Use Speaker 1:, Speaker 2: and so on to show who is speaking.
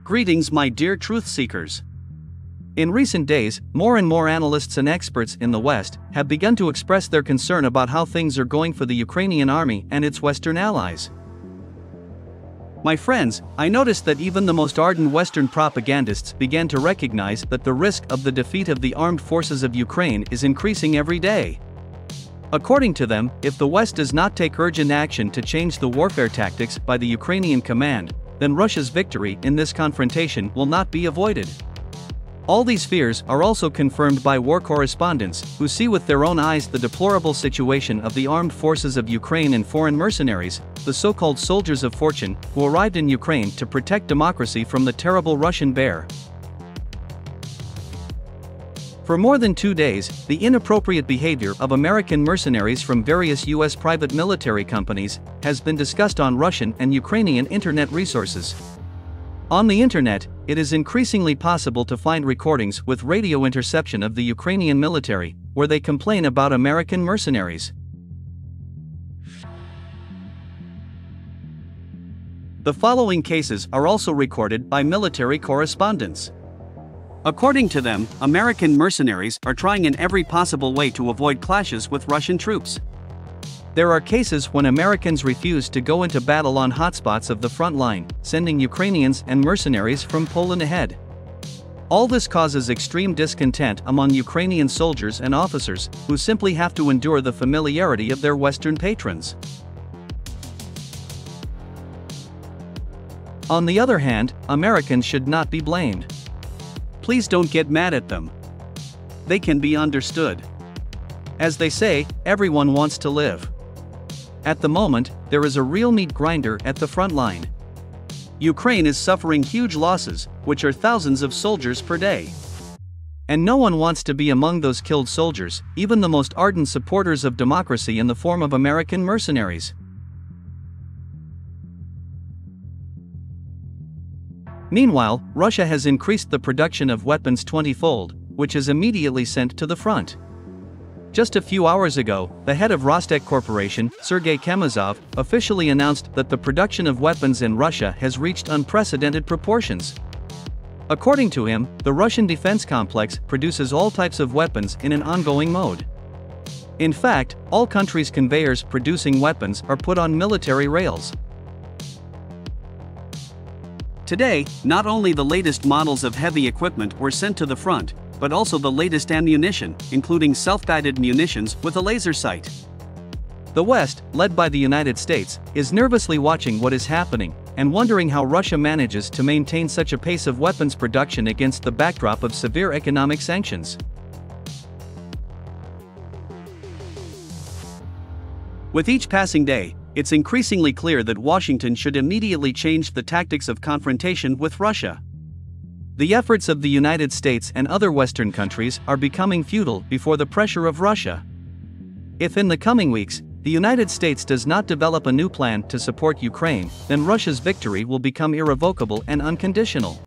Speaker 1: Greetings, my dear truth seekers. In recent days, more and more analysts and experts in the West have begun to express their concern about how things are going for the Ukrainian army and its Western allies. My friends, I noticed that even the most ardent Western propagandists began to recognize that the risk of the defeat of the armed forces of Ukraine is increasing every day. According to them, if the West does not take urgent action to change the warfare tactics by the Ukrainian command, then Russia's victory in this confrontation will not be avoided. All these fears are also confirmed by war correspondents, who see with their own eyes the deplorable situation of the armed forces of Ukraine and foreign mercenaries, the so-called soldiers of fortune, who arrived in Ukraine to protect democracy from the terrible Russian bear. For more than 2 days, the inappropriate behavior of American mercenaries from various U.S. private military companies has been discussed on Russian and Ukrainian internet resources. On the internet, it is increasingly possible to find recordings with radio interception of the Ukrainian military, where they complain about American mercenaries. The following cases are also recorded by military correspondents. According to them, American mercenaries are trying in every possible way to avoid clashes with Russian troops. There are cases when Americans refuse to go into battle on hotspots of the front line, sending Ukrainians and mercenaries from Poland ahead. All this causes extreme discontent among Ukrainian soldiers and officers, who simply have to endure the familiarity of their Western patrons. On the other hand, Americans should not be blamed. Please don't get mad at them. They can be understood. As they say, everyone wants to live. At the moment, there is a real meat grinder at the front line. Ukraine is suffering huge losses, which are thousands of soldiers per day. And no one wants to be among those killed soldiers, even the most ardent supporters of democracy in the form of American mercenaries. Meanwhile, Russia has increased the production of weapons 20-fold, which is immediately sent to the front. Just a few hours ago, the head of Rostec Corporation, Sergei Kemezov, officially announced that the production of weapons in Russia has reached unprecedented proportions. According to him, the Russian defense complex produces all types of weapons in an ongoing mode. In fact, all countries' conveyors producing weapons are put on military rails. Today, not only the latest models of heavy equipment were sent to the front, but also the latest ammunition, including self-guided munitions with a laser sight. The West, led by the United States, is nervously watching what is happening, and wondering how Russia manages to maintain such a pace of weapons production against the backdrop of severe economic sanctions. With each passing day, it's increasingly clear that Washington should immediately change the tactics of confrontation with Russia. The efforts of the United States and other Western countries are becoming futile before the pressure of Russia. If in the coming weeks, the United States does not develop a new plan to support Ukraine, then Russia's victory will become irrevocable and unconditional.